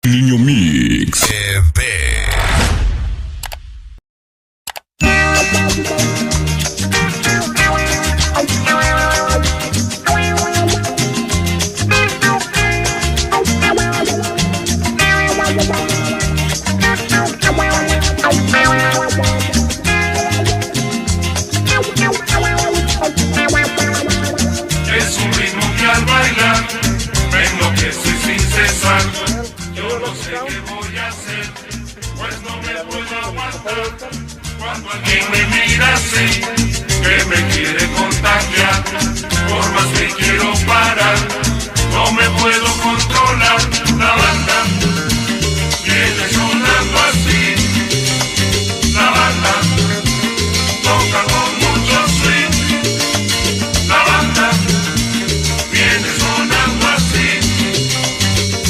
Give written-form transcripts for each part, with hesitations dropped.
Niño Mix TV. Es un ritmo que al bailar me enloquece sin cesar. Yo no sé qué voy a hacer, pues no me puedo aguantar. Cuando alguien me mira así, que me quiere contagiar, por más que quiero parar, no me puedo controlar. La banda viene sonando así, la banda toca con mucho swing, la banda viene sonando así,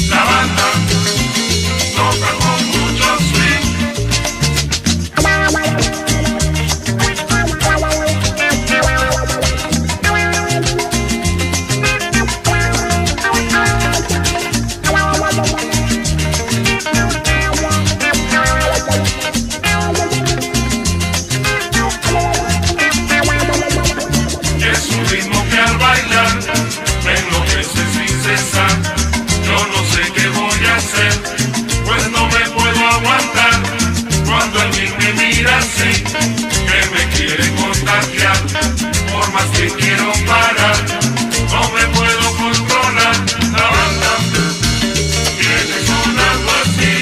la banda toca con mucho swing. Es un ritmo que al bailar me enloquece sin cesar. Yo no sé qué voy a hacer, pues no me puedo aguantar. Cuando alguien me mira así, que me quiere contagiar, por más que quiero parar, no me puedo controlar. La banda viene sonando así,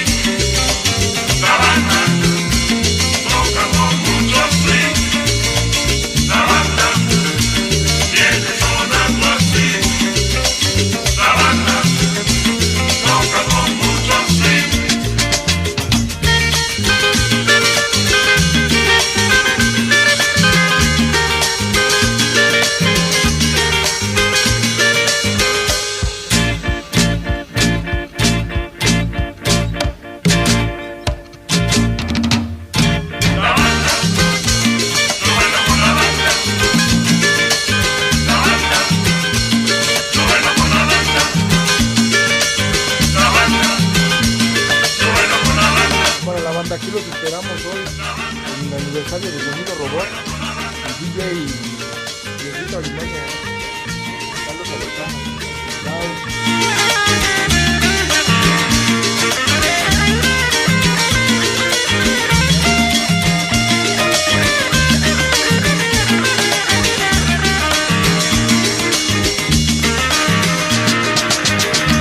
la banda toca con mucho swing, la banda viene sonando así, la banda toca con mucho swing. La banda, yo bailo con la banda, la banda, yo bailo con la banda, la banda, yo bailo con la banda. Para la banda, aquí los esperamos hoy en el aniversario de Sonido Robot, el DJ y Diosito Alimaña. Saludos a los chamos. Chao.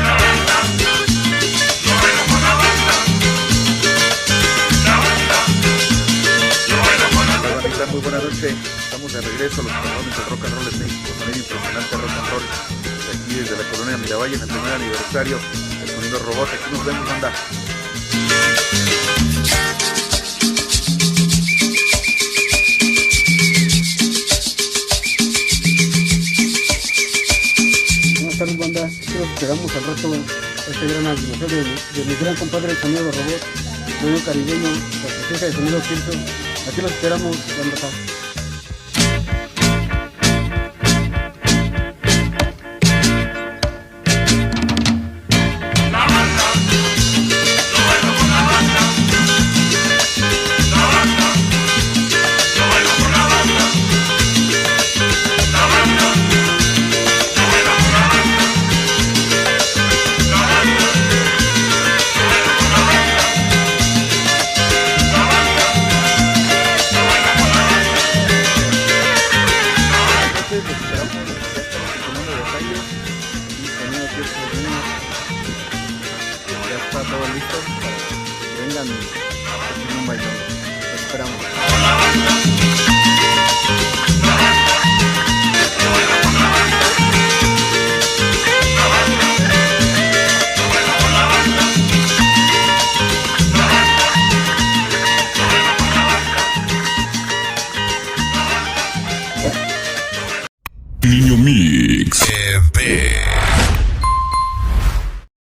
La banda, yo bailo con la banda, la banda, yo bailo con la banda. Bandita, muy buena noche. Estamos de regreso a los programas de Rock and Roll en México, sonido impresionante Rock and Roll. Aquí desde la colonia Miravalle en el primer aniversario del Sonido Robot. Aquí nos vemos, banda. Buenas tardes, banda. Aquí los esperamos al rato. Este gran aniversario de mi gran compadre el Sonido Robot, Sonido Caribeño, la presencia de Sonido Quinto. Aquí los esperamos, banda. La banda, yo bailo con la banda, la banda, yo bailo con la banda, la banda, yo bailo con la banda, la banda, yo bailo con la banda, la banda, yo bailo con la banda. Entonces los esperamos. Ya estamos tomando detalles. Y Sonido Quinto, ya está todo listo para que vengan a hacer un bailón. Los esperamos. La banda.